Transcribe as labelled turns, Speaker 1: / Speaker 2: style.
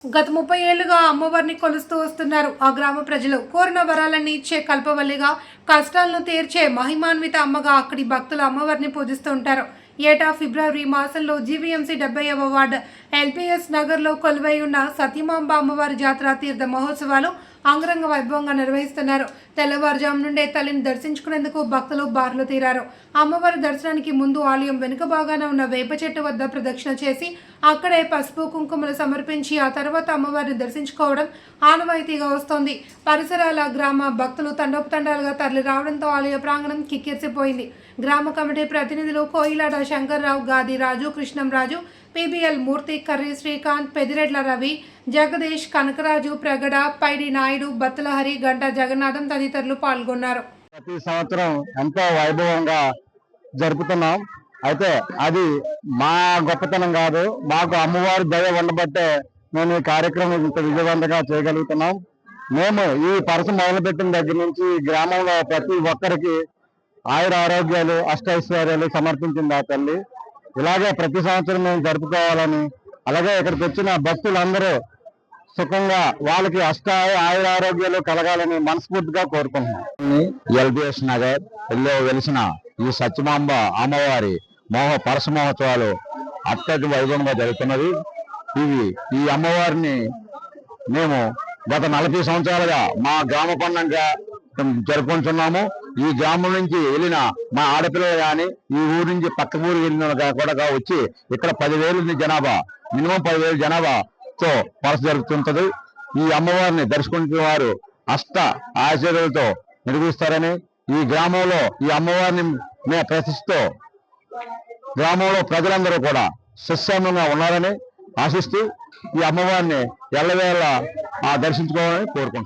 Speaker 1: గత 30 ఏళ్లుగా అమ్మవారిని కొలుస్తూ వస్తున్నారు ఆ గ్రామ ప్రజలు. కోరిన వరాలన్నీ ఇచ్చే కల్పవల్లిగా, కష్టాలను తీర్చే మహిమాన్విత అమ్మగా అక్కడి భక్తులు అమ్మవారిని పూజిస్తూ ఉంటారు. ఏటా ఫిబ్రవరి మాసంలో జీవీఎంసీ 70వ వార్డు ఎల్పీఎస్ నగర్లో కొలువై ఉన్న సత్యమాంబ అమ్మవారి జాతర తీర్థ మహోత్సవాలు అంగరంగ వైభవంగా నిర్వహిస్తున్నారు. తెల్లవారుజాము నుండే తల్లిని దర్శించుకునేందుకు భక్తులు బారులు తీరారు. అమ్మవారి దర్శనానికి ముందు ఆలయం వెనుక భాగాన ఉన్న వేప చెట్టు వద్ద ప్రదక్షిణ చేసి అక్కడే పసుపు కుంకుమలు సమర్పించి ఆ తర్వాత అమ్మవారిని దర్శించుకోవడం ఆనవాయితీగా వస్తోంది. పరిసరాల గ్రామ భక్తులు తండోపతండాలుగా తరలి రావడంతో ఆలయ ప్రాంగణం కిక్కిరిసిపోయింది. గ్రామ కమిటీ ప్రతినిధులు కోయిలాడ శంకర్రావు, గాది రాజు, కృష్ణంరాజు, పీబీఎల్ మూర్తి, కర్రీ శ్రీకాంత్, పెదిరెడ్ల రవి, జగదీష్, కనకరాజు, ప్రగడ, పైడి నాయుడు, బత్తలహరి, గంట జగన్నాథం తదితరులు పాల్గొన్నారు.
Speaker 2: ప్రతి సంవత్సరం ఎంతో వైభవంగా జరుపుతున్నాం. అయితే అది మా గొప్పతనం కాదు, మాకు అమ్మవారి దయ ఉండబట్టే మేము ఈ కార్యక్రమం ఇంత విజయవంతంగా చేయగలుగుతున్నాం. మేము ఈ పరస మొదలుపెట్టిన దగ్గర నుంచి గ్రామంలో ప్రతి ఒక్కరికి ఆయుర ఆరోగ్యాలు, అష్టైశ్వర్యాలు సమర్పించింది ఆ తల్లి. ఇలాగే ప్రతి సంవత్సరం మేము జరుపుకోవాలని, అలాగే ఇక్కడికి వచ్చిన భక్తులందరూ సుఖంగా వాళ్ళకి ఆయుర ఆరోగ్యాలు కలగాలని మనస్ఫూర్తిగా కోరుకుంటున్నాం. ఎల్బిఎస్ నగర్ లో వెలిసిన ఈ సత్యమాంబ అమ్మవారి పరస మహోత్సవాలు అత్యంత వైభవంగా జరుగుతున్నది. ఈ అమ్మవారిని మేము గత 40 సంవత్సరాలుగా మా గ్రామ పండుగగా జరుపుకుంటున్నాము. ఈ గ్రామం నుంచి వెళ్ళిన మా ఆడపిల్లలు కానీ, ఈ ఊరు నుంచి పక్క ఊరు వెళ్ళిన కూడా వచ్చి ఇక్కడ 10,000 జనాభా, మినిమం 10,000 జనాభాతో పరస జరుగుతుంటది. ఈ అమ్మవారిని దర్శించుకునే వారు అష్ట ఆశీర్వాదాలతో నిర్వహిస్తారని, ఈ గ్రామంలో ఈ అమ్మవారిని మేము ప్రతిష్ఠతో గ్రామంలో ప్రజలందరూ కూడా సుక్షేమంగా ఉన్నారని ఆశిస్తూ ఈ అమ్మవారిని ఎల్లవేళ దర్శించుకోవాలని కోరుకుంటున్నాం.